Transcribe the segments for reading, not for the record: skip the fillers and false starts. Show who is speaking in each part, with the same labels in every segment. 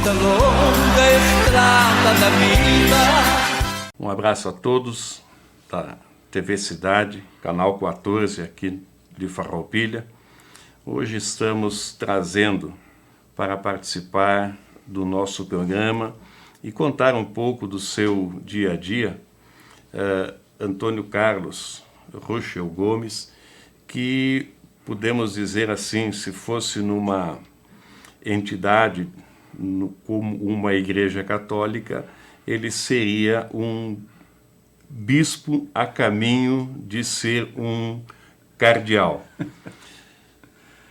Speaker 1: nesta longa estrada da vida.
Speaker 2: Um abraço a todos da TV Cidade, canal 14 aqui de Farroupilha. Hoje estamos trazendo para participar do nosso programa e contar um pouco do seu dia a dia, Antônio Carlos Ruschel Gomes, que podemos dizer assim, se fosse numa entidade como uma igreja católica, ele seria um bispo a caminho de ser um cardeal.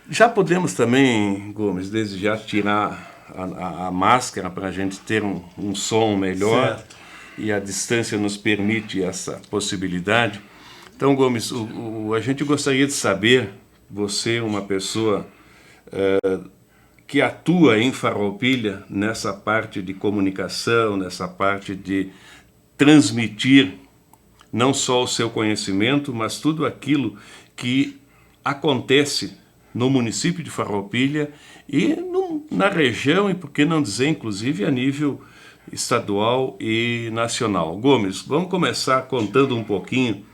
Speaker 2: Já podemos também, Gomes, desde já tirar a máscara para a gente ter um som melhor, certo. E a distância nos permite essa possibilidade. Então, Gomes, a gente gostaria de saber, você uma pessoa que atua em Farroupilha nessa parte de comunicação, nessa parte de transmitir não só o seu conhecimento, mas tudo aquilo que acontece no município de Farroupilha e na região, e por que não dizer, inclusive, a nível estadual e nacional. Gomes, vamos começar contando um pouquinho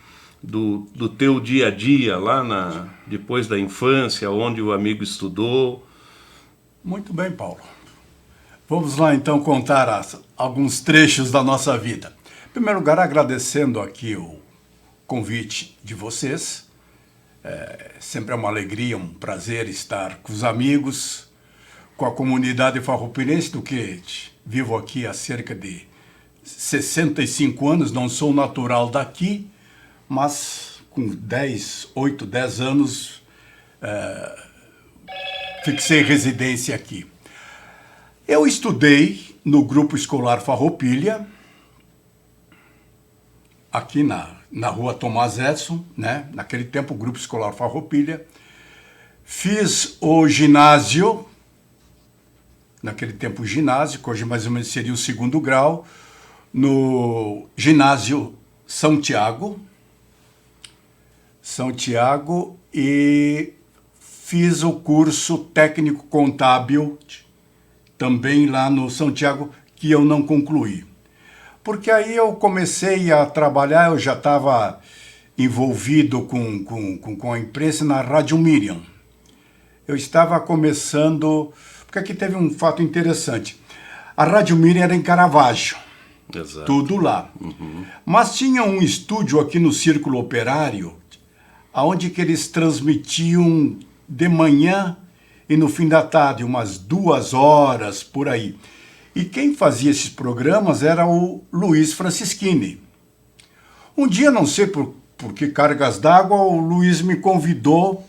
Speaker 2: do teu dia a dia lá depois da infância, onde o amigo estudou.
Speaker 3: Muito bem, Paulo. Vamos lá então contar alguns trechos da nossa vida. Em primeiro lugar, agradecendo aqui o convite de vocês. Sempre é uma alegria, um prazer estar com os amigos, com a comunidade farroupilhense, do que vivo aqui há cerca de 65 anos, não sou natural daqui, mas com 8, 10 anos fixei residência aqui. Eu estudei no Grupo Escolar Farroupilha, aqui na rua Tomás Edson, né? Naquele tempo, o Grupo Escolar Farroupilha. Fiz o ginásio, naquele tempo o ginásio, que hoje mais ou menos seria o 2º grau, no ginásio São Tiago, e fiz o curso técnico contábil também lá no São Tiago, que eu não concluí. Porque aí eu comecei a trabalhar, eu já estava envolvido com a imprensa na Rádio Miriam. Eu estava começando, porque aqui teve um fato interessante. A Rádio Miriam era em Caravaggio. Exato. Tudo lá. Uhum. Mas tinha um estúdio aqui no Círculo Operário, onde que eles transmitiam de manhã e no fim da tarde, umas 2 horas por aí. E quem fazia esses programas era o Luiz Francischini. Um dia, não sei por que cargas d'água, o Luiz me convidou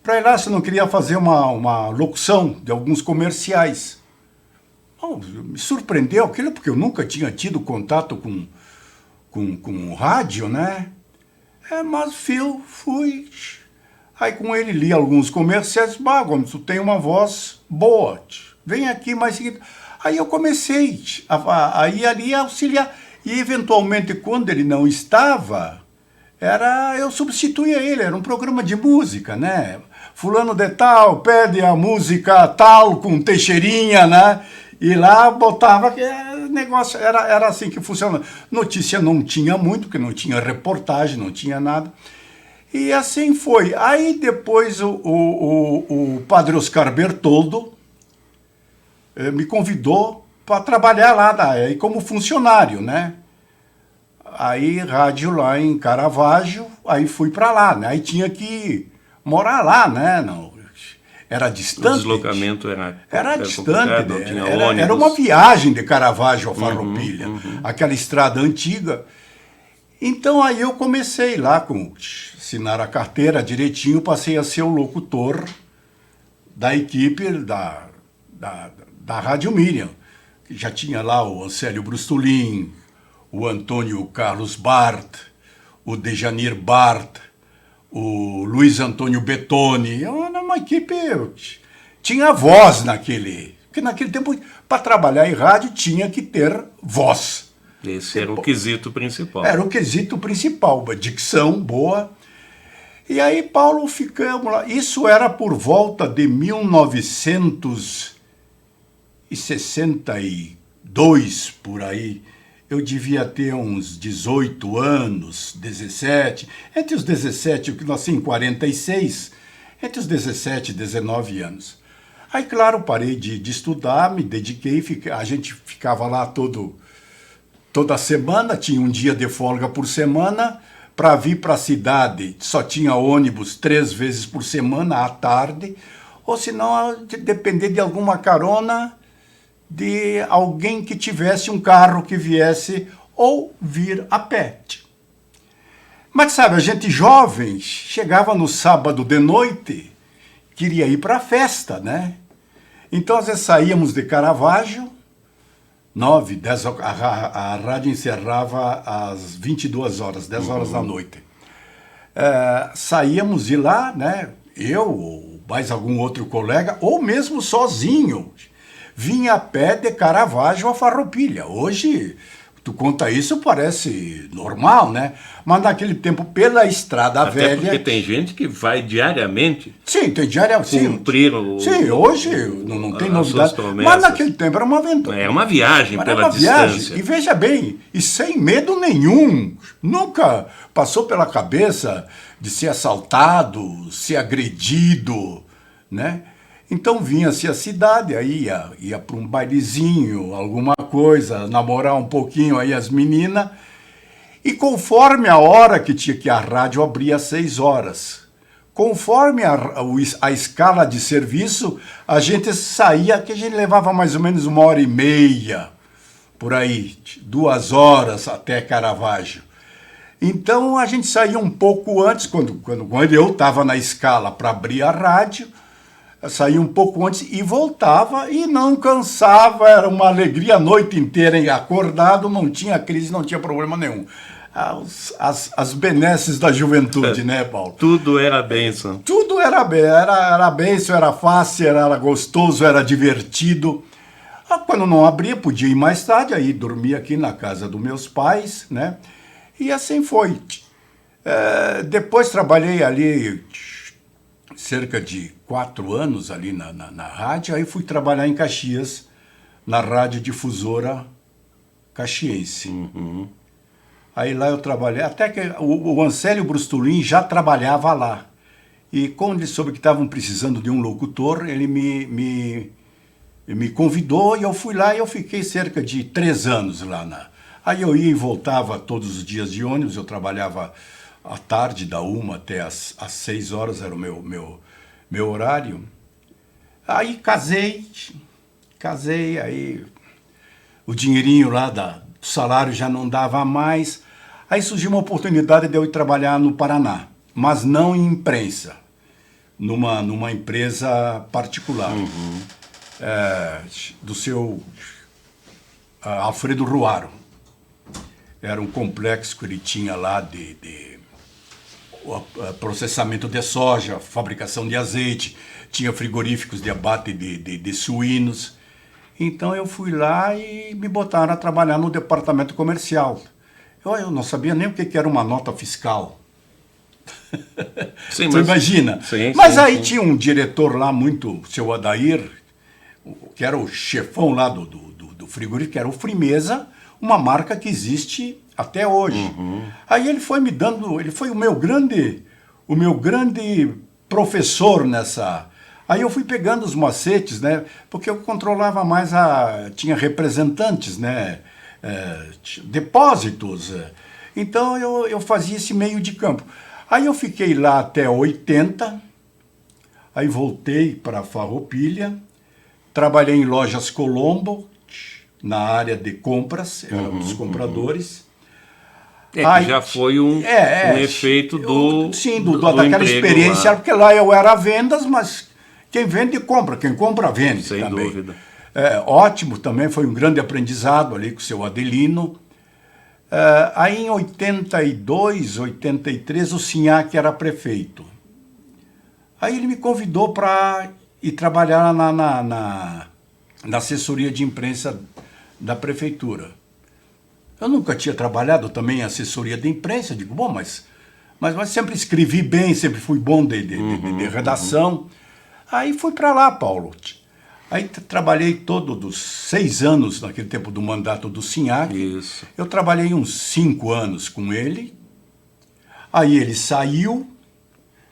Speaker 3: para ir lá, se eu não queria fazer uma locução de alguns comerciais. Me surpreendeu aquilo, porque eu nunca tinha tido contato com rádio, né? Mas fui. Aí com ele li alguns comerciais. Gomes, tu tem uma voz boa, vem aqui mais seguido. Aí eu comecei a ir ali auxiliar. E eventualmente, quando ele não estava, eu substituía ele, era um programa de música, né? Fulano de tal, pede a música tal, com Teixeirinha, né? E lá botava, negócio, era assim que funcionava. Notícia não tinha muito, porque não tinha reportagem, não tinha nada. E assim foi. Aí depois o padre Oscar Bertoldo me convidou para trabalhar lá como funcionário, né? Aí rádio lá em Caravaggio, aí fui para lá, né? Aí tinha que morar lá, né? Não, era distante.
Speaker 2: O deslocamento era
Speaker 3: distante, era uma viagem de Caravaggio a Farroupilha, aquela estrada antiga. Então aí eu comecei lá assinar a carteira direitinho, passei a ser o locutor da equipe da Rádio Miriam, que já tinha lá o Ancélio Brustolin, o Antônio Carlos Bart, o Dejanir Bart, o Luiz Antônio Bettoni. Era uma equipe, tinha voz porque naquele tempo, para trabalhar em rádio, tinha que ter voz.
Speaker 2: Esse era o quesito principal.
Speaker 3: Era o quesito principal, uma dicção boa. E aí, Paulo, ficamos lá. Isso era por volta de 1900 1962, por aí, eu devia ter uns 18 anos, 17. Entre os 17, eu nasci em 46, entre os 17 e 19 anos. Aí, claro, parei de estudar, me dediquei, a gente ficava lá toda semana, tinha um dia de folga por semana. Para vir para a cidade, só tinha ônibus 3 vezes por semana, à tarde, ou senão depender de alguma carona de alguém que tivesse um carro que viesse ou vir a pé. Mas sabe, a gente jovem chegava no sábado de noite, queria ir para a festa, né? Então, às vezes saíamos de Caravaggio, 9, 10, a rádio encerrava às 22 horas, 10 horas da noite. Saíamos de lá, né? Eu, ou mais algum outro colega, ou mesmo sozinho. Vinha a pé de Caravaggio a Farroupilha. Hoje, tu conta isso, parece normal, né? Mas naquele tempo, pela Estrada
Speaker 2: Até
Speaker 3: Velha...
Speaker 2: porque tem gente que vai diariamente
Speaker 3: Sim, tem diariamente.
Speaker 2: cumprir o...
Speaker 3: Sim, hoje não tem
Speaker 2: as
Speaker 3: novidade.
Speaker 2: suas promessas.
Speaker 3: Mas naquele tempo era uma aventura.
Speaker 2: É uma viagem
Speaker 3: Mas
Speaker 2: pela
Speaker 3: era uma
Speaker 2: distância.
Speaker 3: viagem. E veja bem, e sem medo nenhum. Nunca passou pela cabeça de ser assaltado, ser agredido, né? Então vinha-se a cidade, aí ia para um bailezinho, alguma coisa, namorar um pouquinho aí as meninas. E conforme a hora que a rádio abria às 6 horas, conforme a escala de serviço, a gente saía, que a gente levava mais ou menos 1h30, por aí, 2 horas até Caravaggio. Então a gente saía um pouco antes, quando eu estava na escala para abrir a rádio, eu saía um pouco antes e voltava e não cansava, era uma alegria a noite inteira, acordado, não tinha crise, não tinha problema nenhum. As benesses da juventude, né, Paulo?
Speaker 2: Tudo era bênção.
Speaker 3: Tudo era bênção, era fácil, era gostoso, era divertido. Quando não abria, podia ir mais tarde, aí dormia aqui na casa dos meus pais, né? E assim foi. Depois trabalhei ali cerca de 4 anos ali na rádio, aí fui trabalhar em Caxias, na radiodifusora caxiense.
Speaker 2: Uhum.
Speaker 3: Aí lá eu trabalhei, até que o Ancélio Brustolin já trabalhava lá. E quando ele soube que estavam precisando de um locutor, ele me convidou e eu fui lá e eu fiquei cerca de 3 anos lá. Aí eu ia e voltava todos os dias de ônibus, eu trabalhava à tarde, da 1 até às 6 horas, era o meu horário. Aí casei, aí o dinheirinho lá do salário já não dava mais. Aí surgiu uma oportunidade de eu ir trabalhar no Paraná, mas não em imprensa, numa empresa particular, do seu Alfredo Ruaro. Era um complexo que ele tinha lá de processamento de soja, fabricação de azeite, tinha frigoríficos de abate de suínos. Então eu fui lá e me botaram a trabalhar no departamento comercial. Eu não sabia nem o que era uma nota fiscal.
Speaker 2: Sim,
Speaker 3: Você imagina?
Speaker 2: Sim,
Speaker 3: mas
Speaker 2: sim,
Speaker 3: aí
Speaker 2: sim.
Speaker 3: tinha um diretor lá, o seu Adair, que era o chefão lá do frigorífico, que era o Frimeza, uma marca que existe até hoje. Aí ele foi me dando, ele foi o meu grande professor nessa. Aí eu fui pegando os macetes, né? Porque eu controlava mais tinha representantes, né? Depósitos. Então eu fazia esse meio de campo. Aí eu fiquei lá até 80, aí voltei para Farroupilha, trabalhei em lojas Colombo, na área de compras, era um dos compradores.
Speaker 2: Que já foi um efeito
Speaker 3: daquela
Speaker 2: emprego
Speaker 3: experiência,
Speaker 2: lá.
Speaker 3: porque lá eu era vendas, mas quem vende compra, quem compra vende.
Speaker 2: Sem
Speaker 3: também.
Speaker 2: dúvida.
Speaker 3: Ótimo, também foi um grande aprendizado ali com o seu Adelino. Aí em 82, 83, o Sinhac era prefeito. Aí ele me convidou para ir trabalhar na assessoria de imprensa da prefeitura. Eu nunca tinha trabalhado também em assessoria de imprensa, digo, bom, mas sempre escrevi bem, sempre fui bom de redação. Aí fui para lá, Paulo. Aí trabalhei todos os 6 anos, naquele tempo do mandato do Sinhac.
Speaker 2: Isso.
Speaker 3: Eu trabalhei uns 5 anos com ele. Aí ele saiu,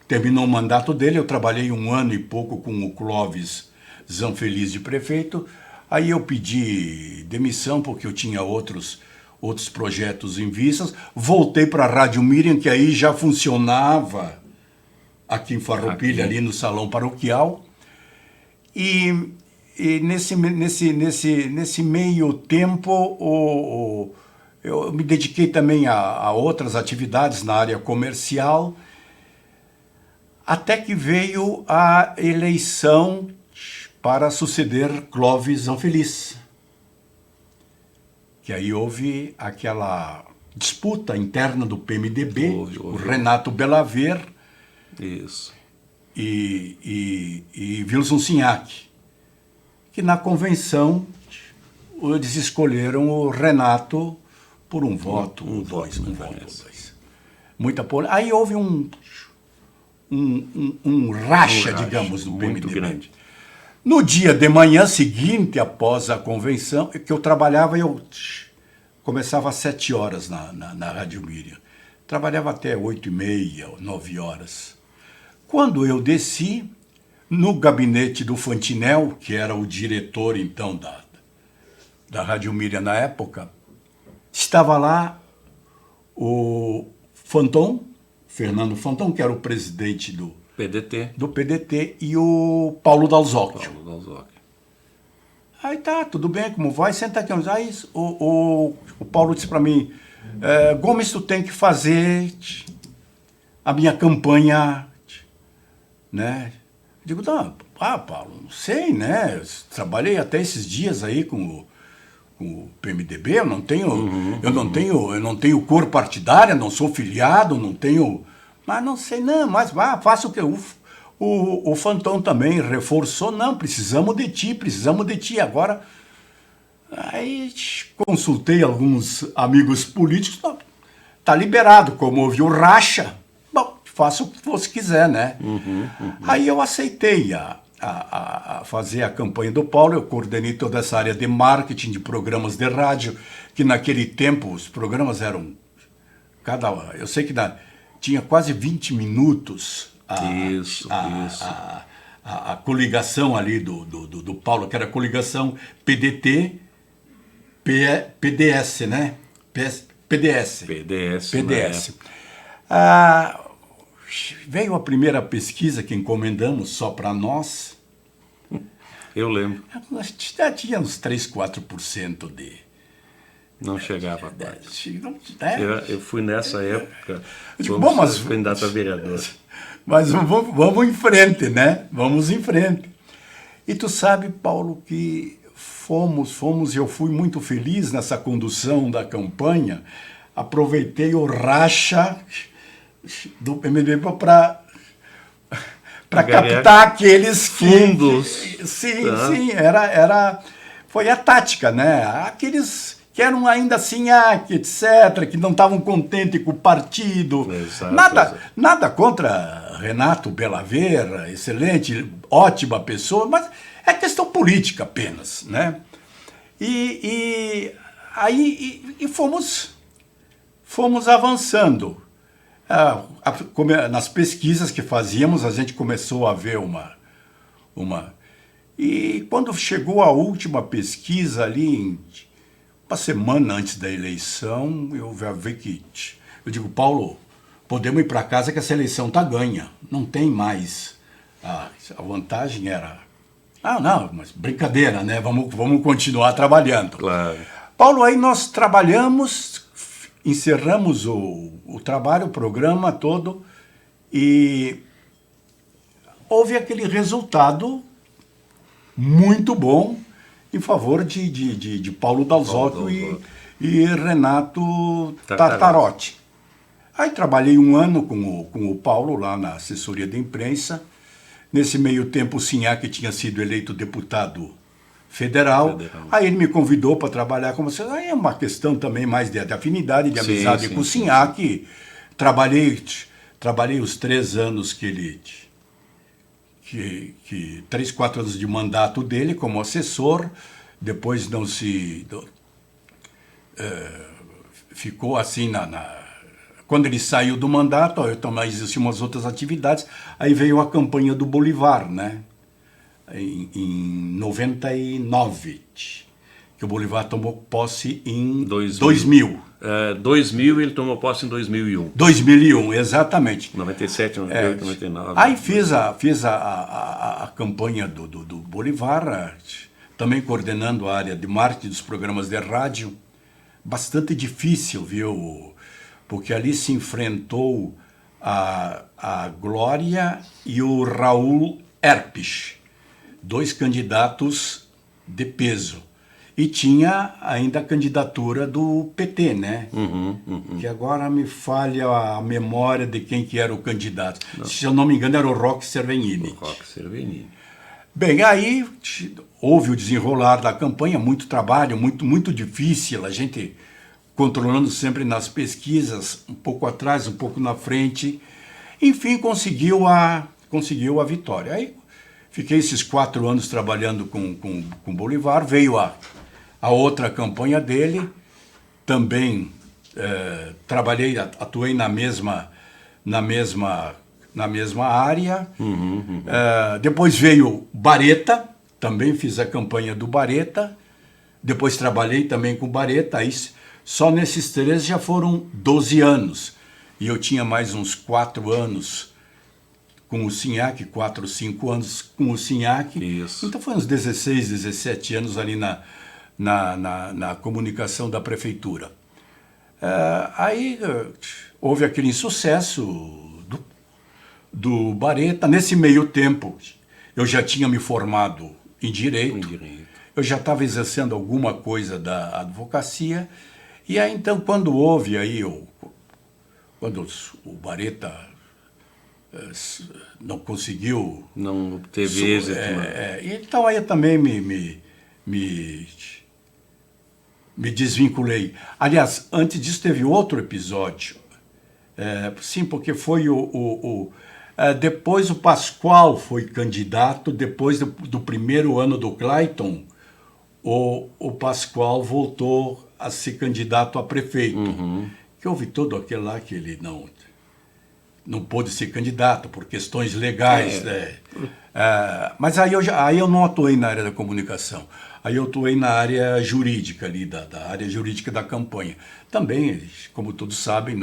Speaker 3: terminou o mandato dele. Eu trabalhei 1 ano e pouco com o Clóvis Zanfeliz de prefeito. Aí eu pedi demissão porque eu tinha outros projetos em vistas. Voltei para a Rádio Miriam, que aí já funcionava aqui em Farroupilha, ali no Salão Paroquial. E nesse meio tempo, eu me dediquei também a outras atividades na área comercial, até que veio a eleição para suceder Clóvis Zanfeliz. Que aí houve aquela disputa interna do PMDB,
Speaker 2: Houve.
Speaker 3: o Renato Belaver
Speaker 2: Isso.
Speaker 3: e Wilson Sinhac, que na convenção eles escolheram o Renato por um voto,
Speaker 2: um
Speaker 3: dois,
Speaker 2: voto,
Speaker 3: um
Speaker 2: me
Speaker 3: voto,
Speaker 2: parece.
Speaker 3: dois. Muita polêmica. Aí houve um racha, digamos, no
Speaker 2: muito
Speaker 3: PMDB.
Speaker 2: grande.
Speaker 3: No dia de manhã seguinte, após a convenção, que eu trabalhava, eu começava às 7 horas na Rádio Miriam. Trabalhava até 8h30, 9 horas. Quando eu desci, no gabinete do Fantinel, que era o diretor, então, da Rádio Miriam na época, estava lá o Fanton, Fernando Fanton, que era o presidente do PDT, e o Paulo Dalzocchio. Aí tá, tudo bem, como vai? Senta aqui. Aí o Paulo disse para mim, Gomes, tu tem que fazer a minha campanha, né? Eu digo, não, Paulo, não sei, né? Eu trabalhei até esses dias aí com o PMDB, eu não tenho cor partidária, não sou filiado, não tenho... Mas não sei, não, mas faça o que... O Fanton também reforçou, não, precisamos de ti agora. Aí consultei alguns amigos políticos, tá liberado, como houve o racha, bom, faça o que você quiser, né? Aí eu aceitei a fazer a campanha do Paulo, eu coordenei toda essa área de marketing, de programas de rádio, que naquele tempo os programas eram... Eu sei que tinha quase 20 minutos a coligação ali do Paulo, que era a coligação PDT, PDS, né? PDS. Veio a primeira pesquisa que encomendamos só para nós.
Speaker 2: Eu lembro.
Speaker 3: Já tinha uns 3, 4% de...
Speaker 2: Não chegava quase.
Speaker 3: Não,
Speaker 2: Eu fui nessa época, candidato a vereador.
Speaker 3: Mas vamos em frente, né? Vamos em frente. E tu sabe, Paulo, que fomos, e eu fui muito feliz nessa condução da campanha, aproveitei o racha do PMDB para captar aqueles
Speaker 2: fundos.
Speaker 3: Sim, foi a tática, né? Aqueles que eram ainda assim, etc., que não estavam contentes com o partido.
Speaker 2: Exato,
Speaker 3: nada contra Renato Belaver, excelente, ótima pessoa, mas é questão política apenas, né? E aí fomos avançando. Nas pesquisas que fazíamos, a gente começou a ver uma... E quando chegou a última pesquisa ali, uma semana antes da eleição, eu já vi que... Eu digo, Paulo, podemos ir para casa que essa eleição está ganha. Não tem mais. A vantagem era... não, mas brincadeira, né? Vamos continuar trabalhando.
Speaker 2: Claro.
Speaker 3: Paulo, aí nós trabalhamos, encerramos o trabalho, o programa todo, e houve aquele resultado muito bom em favor de Paulo Dalzocchio e Renato Tartarotti. Aí trabalhei 1 ano com o Paulo lá na assessoria de imprensa. Nesse meio tempo, o Sinhac tinha sido eleito deputado federal. Aí ele me convidou para trabalhar com você. Aí é uma questão também mais de afinidade, de amizade com o Sinhac. Trabalhei os 3 anos que 3, 4 anos de mandato dele como assessor, depois não se... ficou assim quando ele saiu do mandato, eu também existiam umas outras atividades, aí veio a campanha do Bolivar, né? Em 99, que o Bolivar tomou posse em 2000.
Speaker 2: 2000 ele tomou posse em 2001.
Speaker 3: 2001, exatamente.
Speaker 2: 97, 98, 99.
Speaker 3: Aí fiz a campanha do Bolivar, também coordenando a área de marketing dos programas de rádio. Bastante difícil, viu? Porque ali se enfrentou a Glória e o Raul Erpich, 2 candidatos de peso. E tinha ainda a candidatura do PT, né? Que agora me falha a memória de quem que era o candidato. Não. Se eu não me engano, era o Roque Cervenini.
Speaker 2: O Roque Cervenini.
Speaker 3: Bem, aí houve o desenrolar da campanha, muito trabalho, muito difícil, a gente controlando sempre nas pesquisas, um pouco atrás, um pouco na frente. Enfim, conseguiu a vitória. Aí fiquei esses 4 anos trabalhando com Bolivar, veio a outra campanha dele, também atuei na mesma área. Depois veio Bareta, também fiz a campanha do Bareta, depois trabalhei também com Bareta, aí só nesses 3 já foram 12 anos, e eu tinha mais uns 4 anos com o Sinhac, 4 ou 5 anos com o Sinhac.
Speaker 2: Isso.
Speaker 3: Então foi uns 16, 17 anos ali na comunicação da prefeitura. Aí houve aquele insucesso do Bareta. Nesse meio tempo, eu já tinha me formado em Direito. Eu já estava exercendo alguma coisa da advocacia. E aí, então, quando houve aí, quando o Bareta não conseguiu...
Speaker 2: Não teve êxito.
Speaker 3: Então aí eu também me desvinculei. Aliás, antes disso teve outro episódio. Sim, porque foi depois o Pascoal foi candidato, depois do primeiro ano do Clayton, o Pascoal voltou a ser candidato a prefeito. Que houve todo aquele lá que ele não pôde ser candidato por questões legais. Mas aí eu não atuei na área da comunicação. Aí eu atuei na área jurídica ali, da área jurídica da campanha. Também, como todos sabem,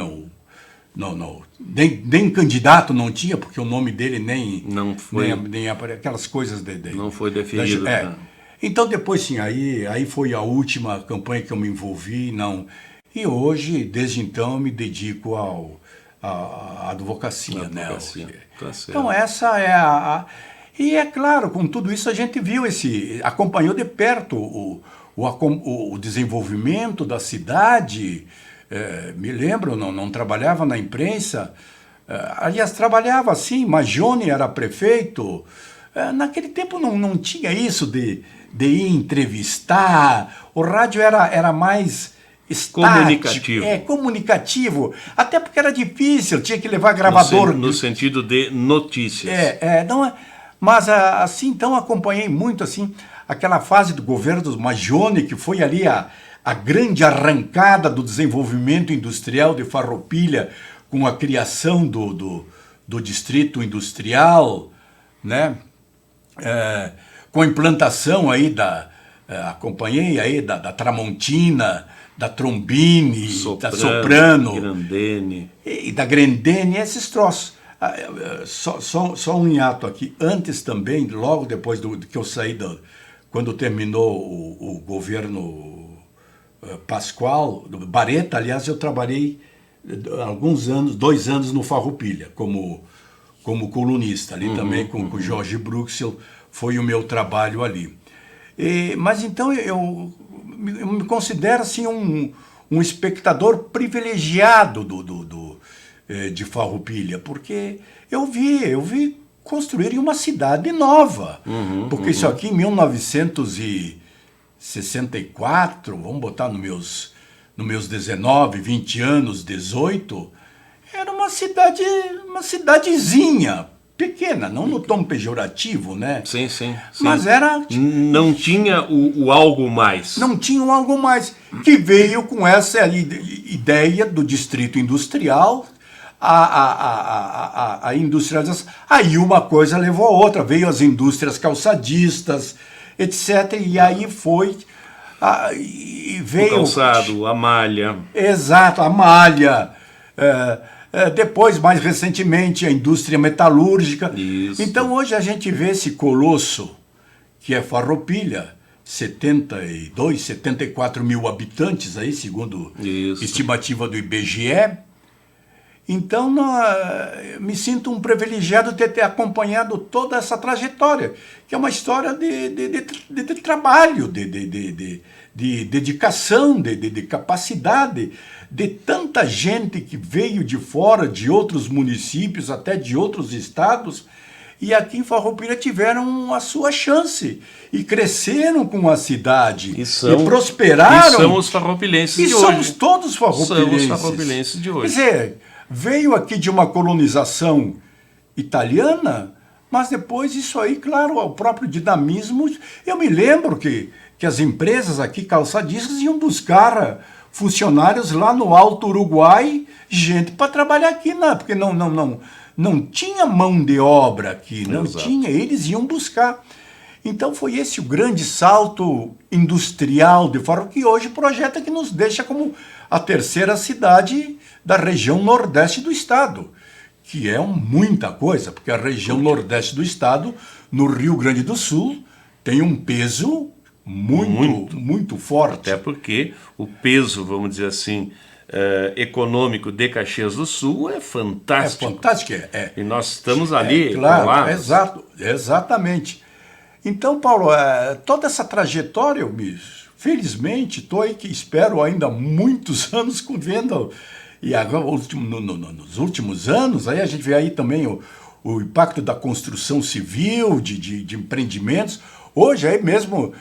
Speaker 3: nem candidato não tinha, porque o nome dele nem aquelas coisas
Speaker 2: não foi definido.
Speaker 3: Então depois sim, aí foi a última campanha que eu me envolvi, e hoje, desde então, eu me dedico à advocacia, né?
Speaker 2: Tá certo.
Speaker 3: Então essa é e é claro, com tudo isso a gente viu acompanhou de perto o desenvolvimento da cidade. Me lembro, não trabalhava na imprensa, aliás, trabalhava assim, Majone era prefeito. Naquele tempo não tinha isso de ir entrevistar, o rádio era mais
Speaker 2: comunicativo.
Speaker 3: Comunicativo, até porque era difícil, tinha que levar gravador.
Speaker 2: No sentido de notícias.
Speaker 3: Mas assim, então acompanhei muito assim aquela fase do governo do Majone, que foi ali a grande arrancada do desenvolvimento industrial de Farroupilha, com a criação do distrito industrial, né? Com a implantação aí acompanhei aí da Tramontina, da Trombini, da Soprano,
Speaker 2: Grandene.
Speaker 3: E da Grandene, esses troços. Só um hiato aqui. Antes também, logo depois que eu saí, quando terminou o governo Pascoal, Bareta, aliás, eu trabalhei alguns anos, 2 anos no Farroupilha, como colunista, ali também com o Jorge Bruxel, foi o meu trabalho ali. Mas então eu me considero assim um espectador privilegiado de Farroupilha, porque eu vi construírem uma cidade nova, porque isso aqui em 1964, vamos botar nos meus 19, 20 anos, 18, era uma cidadezinha, pequena, não no tom pejorativo, né?
Speaker 2: Sim, sim.
Speaker 3: Mas era...
Speaker 2: Não tinha o algo mais.
Speaker 3: Não tinha um algo mais, que veio com essa ideia do distrito industrial, a industrialização. Aí uma coisa levou a outra, veio as indústrias calçadistas, etc. E aí foi... e veio...
Speaker 2: O calçado, a malha.
Speaker 3: Exato, a malha. Depois, mais recentemente, a indústria metalúrgica.
Speaker 2: Isso.
Speaker 3: Então, hoje a gente vê esse colosso, que é Farroupilha, 72, 74 mil habitantes, aí, segundo
Speaker 2: Isso.
Speaker 3: estimativa do IBGE. Então, me sinto um privilegiado de ter acompanhado toda essa trajetória, que é uma história de trabalho, de dedicação, de capacidade, de tanta gente que veio de fora, de outros municípios, até de outros estados, e aqui em Farroupilha tiveram a sua chance, e cresceram com a cidade, e prosperaram.
Speaker 2: E são os farroupilenses de hoje.
Speaker 3: E somos todos farroupilenses.
Speaker 2: São os farroupilenses de hoje.
Speaker 3: Quer dizer, veio aqui de uma colonização italiana, mas depois isso aí, claro, o próprio dinamismo. Eu me lembro que as empresas aqui calçadistas iam buscar funcionários lá no Alto Uruguai, gente para trabalhar aqui, porque não tinha mão de obra aqui, não
Speaker 2: Exato.
Speaker 3: tinha, eles iam buscar. Então foi esse o grande salto industrial de Farroupilha, que hoje projeta, que nos deixa como a terceira cidade da região nordeste do estado, que é muita coisa, porque a região nordeste do estado, no Rio Grande do Sul, tem um peso muito forte.
Speaker 2: Até porque o peso, vamos dizer assim, econômico de Caxias do Sul é fantástico.
Speaker 3: É fantástico,
Speaker 2: E nós estamos ali,
Speaker 3: claro, exatamente. Então, Paulo, toda essa trajetória, felizmente, estou aí que espero ainda muitos anos vendo, e agora, nos últimos anos, aí a gente vê aí também o impacto da construção civil, de empreendimentos. Hoje, aí mesmo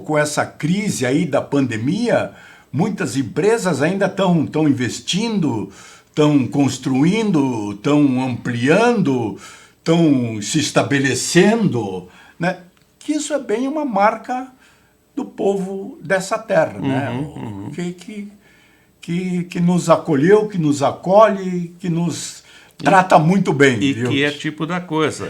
Speaker 3: com essa crise aí da pandemia, muitas empresas ainda estão investindo, estão construindo, estão ampliando, estão se estabelecendo, né? Que isso é bem uma marca do povo dessa terra, né? Que nos acolheu, que nos acolhe, que nos trata muito bem.
Speaker 2: E
Speaker 3: viu?
Speaker 2: que é tipo da coisa.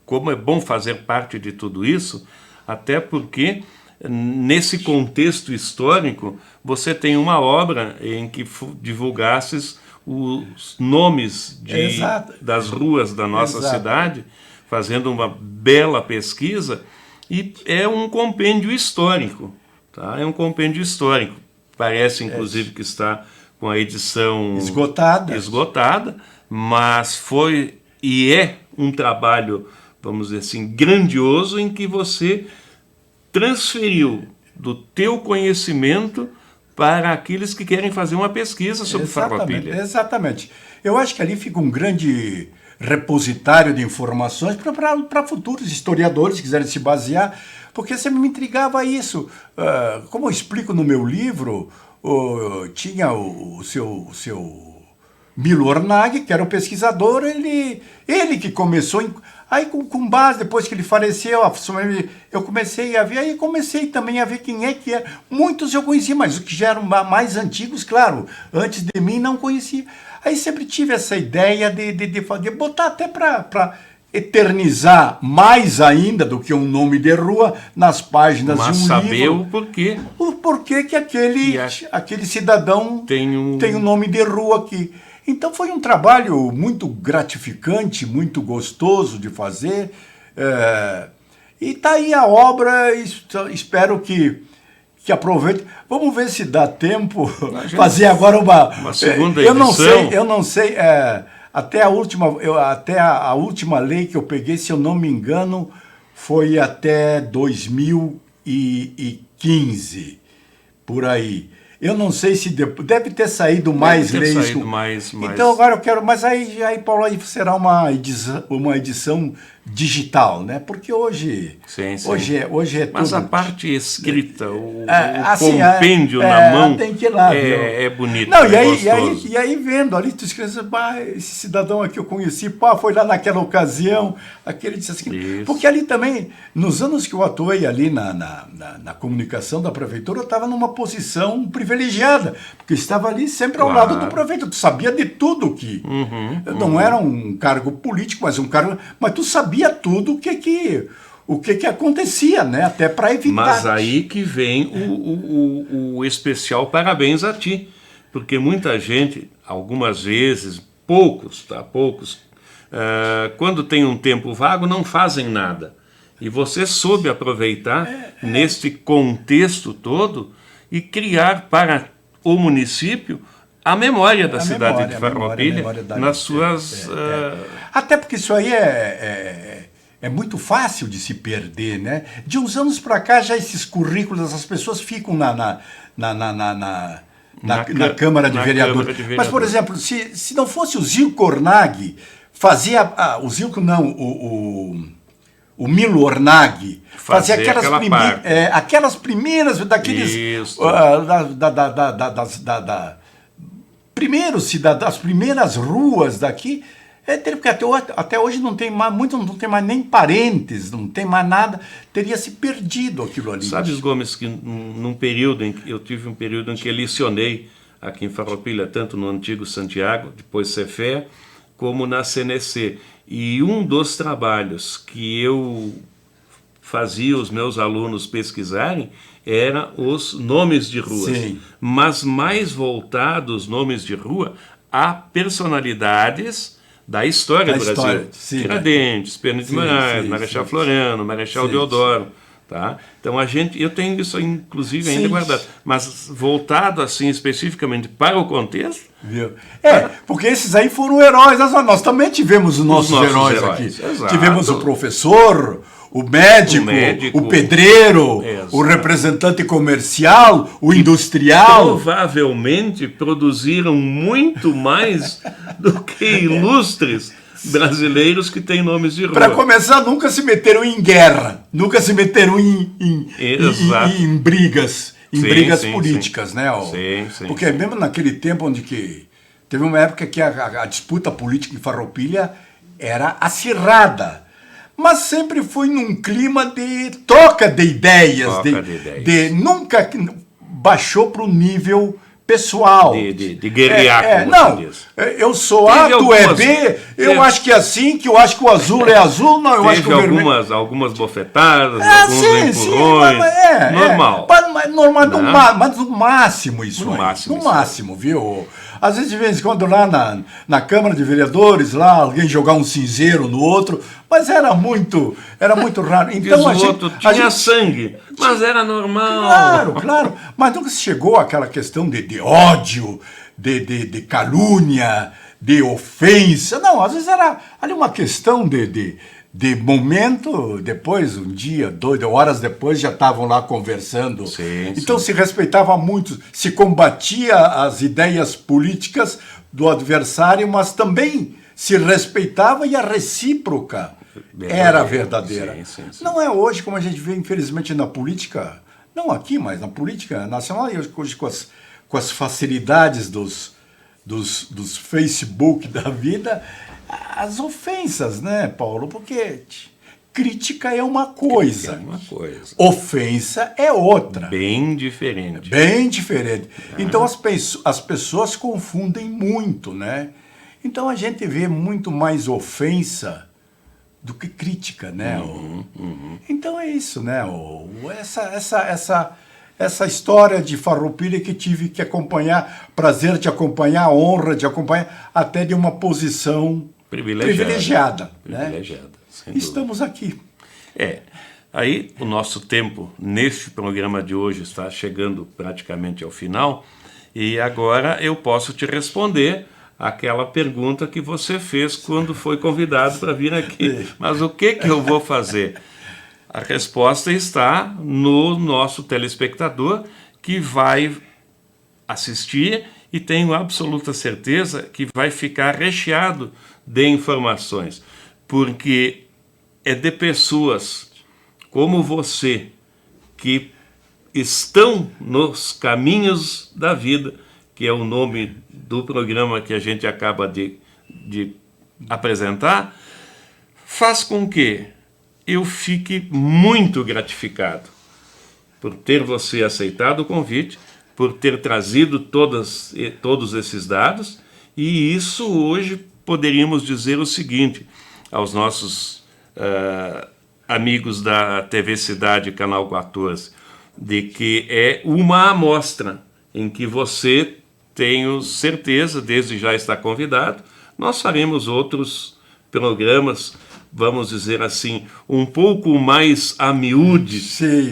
Speaker 2: Como é bom fazer parte de tudo isso, até porque nesse contexto histórico você tem uma obra em que divulgasses os nomes das ruas da nossa cidade, fazendo uma bela pesquisa, e é um compêndio histórico, tá? É um compêndio histórico. Parece, inclusive, que está com a edição esgotada, mas foi e é um trabalho, vamos dizer assim, grandioso, em que você transferiu do teu conhecimento para aqueles que querem fazer uma pesquisa sobre Farroupilha.
Speaker 3: Exatamente. Eu acho que ali fica um grande repositário de informações para futuros historiadores que quiserem se basear, porque sempre me intrigava isso. Como eu explico no meu livro, tinha o seu Milo Ornag, que era o pesquisador, ele que começou... Aí, com base, depois que ele faleceu, eu comecei a ver, aí comecei também a ver quem é que era. Muitos eu conhecia, mas os que já eram mais antigos, claro, antes de mim não conhecia. Aí sempre tive essa ideia de botar até para eternizar mais ainda do que um nome de rua nas páginas de um livro. Mas
Speaker 2: saber o porquê.
Speaker 3: O porquê que aquele cidadão tem um nome de rua aqui. Então foi um trabalho muito gratificante, muito gostoso de fazer. E está aí a obra, espero que aproveite. Vamos ver se dá tempo fazer agora uma
Speaker 2: segunda edição.
Speaker 3: Eu não sei, até a última lei que eu peguei, se eu não me engano, foi até 2015, por aí. Eu não sei se deve ter saído mais leis.
Speaker 2: Mais.
Speaker 3: Então agora eu quero, mas aí Paulo, aí será uma edição digital, né? Porque hoje,
Speaker 2: Sim, sim.
Speaker 3: hoje é
Speaker 2: Mas
Speaker 3: tudo...
Speaker 2: a parte escrita, o
Speaker 3: assim,
Speaker 2: compêndio na mão,
Speaker 3: tem que ir lá,
Speaker 2: é bonito,
Speaker 3: Não,
Speaker 2: é
Speaker 3: e
Speaker 2: gostoso.
Speaker 3: aí vendo ali, tu escreve, esse cidadão aqui eu conheci, foi lá naquela ocasião, aquele disse assim,
Speaker 2: Isso.
Speaker 3: porque ali também, nos anos que eu atuei ali na comunicação da prefeitura, eu estava numa posição privilegiada, porque eu estava ali sempre ao lado do prefeito, tu sabia de tudo que, não era um cargo político, mas um cargo, mas tu sabia tudo o que acontecia, né? Até para evitar.
Speaker 2: Mas aí que vem o especial parabéns a ti, porque muita gente, algumas vezes, poucos, quando tem um tempo vago, não fazem nada. E você soube aproveitar neste contexto todo e criar para o município a memória da cidade de Farroupilha nas suas...
Speaker 3: Até porque isso aí é muito fácil de se perder, né? De uns anos para cá, já esses currículos, essas pessoas ficam na Câmara de Vereadores. Mas, por exemplo, se não fosse o Zilko Ornag, fazia... o Zilko não, o Milo Ornag, fazia aquelas primeiras, daqueles... das primeiras ruas daqui, porque até hoje não tem mais, muitos não tem mais nem parentes, não tem mais nada, teria se perdido aquilo ali.
Speaker 2: Sabes, Gomes, que eu tive um período em que lecionei aqui em Farroupilha, tanto no antigo Santiago, depois Cefé, como na CNC. E um dos trabalhos que eu fazia os meus alunos pesquisarem era os nomes de ruas.
Speaker 3: Sim.
Speaker 2: Mas mais voltados, nomes de rua, a personalidades da história do Brasil.
Speaker 3: Sim,
Speaker 2: Tiradentes, Pena de Moraes,
Speaker 3: sim,
Speaker 2: Marechal
Speaker 3: sim.
Speaker 2: Floriano, Marechal Deodoro. Tá? Então eu tenho isso inclusive ainda guardado, mas voltado assim especificamente para o contexto.
Speaker 3: Viu? Porque esses aí foram heróis, nós também tivemos os nossos heróis aqui.
Speaker 2: Exato.
Speaker 3: Tivemos o professor, o médico, o pedreiro,
Speaker 2: exato,
Speaker 3: o representante comercial, o industrial.
Speaker 2: Provavelmente produziram muito mais do que ilustres brasileiros que têm nomes de rua.
Speaker 3: Para começar, nunca se meteram em guerra, nunca se meteram em brigas, políticas,
Speaker 2: sim.
Speaker 3: né?
Speaker 2: Sim,
Speaker 3: porque mesmo naquele tempo onde que teve uma época que a disputa política em Farroupilha era acirrada, mas sempre foi num clima de troca de ideias, nunca baixou para o nível pessoal.
Speaker 2: De guerrear, como
Speaker 3: não,
Speaker 2: você diz.
Speaker 3: Eu sou A, tu é B, eu acho que é assim, que eu acho que o azul é azul, não, eu acho que o vermelho...
Speaker 2: algumas bofetadas, alguns empurrões, normal.
Speaker 3: Mas no máximo isso
Speaker 2: no
Speaker 3: aí. No máximo, viu? Às vezes, de vez em quando, lá na Câmara de Vereadores, lá alguém jogar um cinzeiro no outro, mas era muito raro. Então,
Speaker 2: tinha sangue, mas era normal.
Speaker 3: Claro. Mas nunca se chegou àquela questão de ódio, de calúnia, de ofensa. Não, às vezes era ali uma questão de momento, depois, um dia, 2 horas depois, já estavam lá conversando. Então se respeitava muito, se combatia as ideias políticas do adversário, mas também se respeitava e a recíproca era verdadeira. Sim. Não é hoje, como a gente vê, infelizmente, na política, não aqui, mas na política nacional, e hoje com as facilidades dos Facebook da vida, as ofensas, né, Paulo? Porque crítica é uma coisa, ofensa é outra.
Speaker 2: Bem diferente.
Speaker 3: Então as pessoas confundem muito, né? Então a gente vê muito mais ofensa do que crítica, né? Então é isso, né? Essa história de Farroupilha que tive que acompanhar, prazer de acompanhar, honra de acompanhar, até de uma posição privilegiada, né? Estamos aqui.
Speaker 2: Aí o nosso tempo neste programa de hoje está chegando praticamente ao final, e agora eu posso te responder aquela pergunta que você fez quando foi convidado para vir aqui. Mas o que eu vou fazer? A resposta está no nosso telespectador, que vai assistir e tenho absoluta certeza que vai ficar recheado de informações, porque é de pessoas como você, que estão nos caminhos da vida, que é o nome do programa que a gente acaba de apresentar, faz com que eu fique muito gratificado por ter você aceitado o convite, por ter trazido todos esses dados, e isso hoje poderíamos dizer o seguinte aos nossos amigos da TV Cidade, Canal 14, de que é uma amostra em que você, tenho certeza, desde já está convidado. Nós faremos outros programas, vamos dizer assim, um pouco mais a miúde,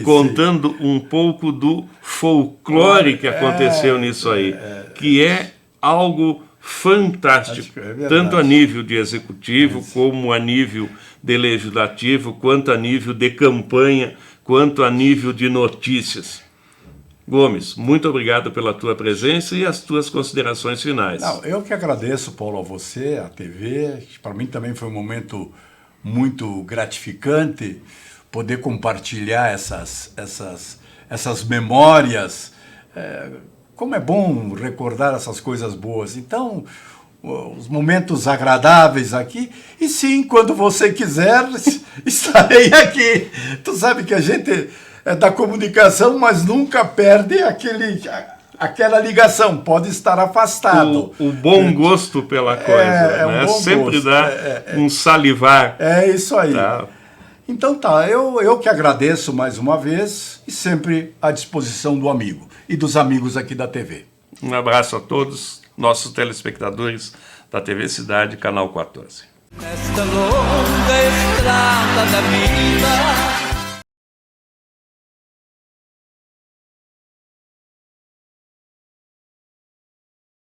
Speaker 2: contando um pouco do folclore que aconteceu nisso aí, que é algo fantástico, tanto a nível de executivo, como a nível de legislativo, quanto a nível de campanha, quanto a nível de notícias. Gomes, muito obrigado pela tua presença e as tuas considerações finais.
Speaker 3: Não, eu que agradeço, Paulo, a você, a TV. Para mim também foi um momento muito gratificante poder compartilhar essas memórias. Como é bom recordar essas coisas boas. Então, os momentos agradáveis aqui. E sim, quando você quiser, estarei aqui. Tu sabe que a gente é da comunicação, mas nunca perde aquela ligação. Pode estar afastado.
Speaker 2: O bom gosto pela coisa, né?
Speaker 3: Um
Speaker 2: sempre
Speaker 3: gosto.
Speaker 2: dá um salivar.
Speaker 3: É isso aí.
Speaker 2: Tá.
Speaker 3: Então tá, eu que agradeço mais uma vez e sempre à disposição do amigo e dos amigos aqui da TV.
Speaker 2: Um abraço a todos, nossos telespectadores da TV Cidade, Canal 14.
Speaker 1: Nesta longa estrada da vida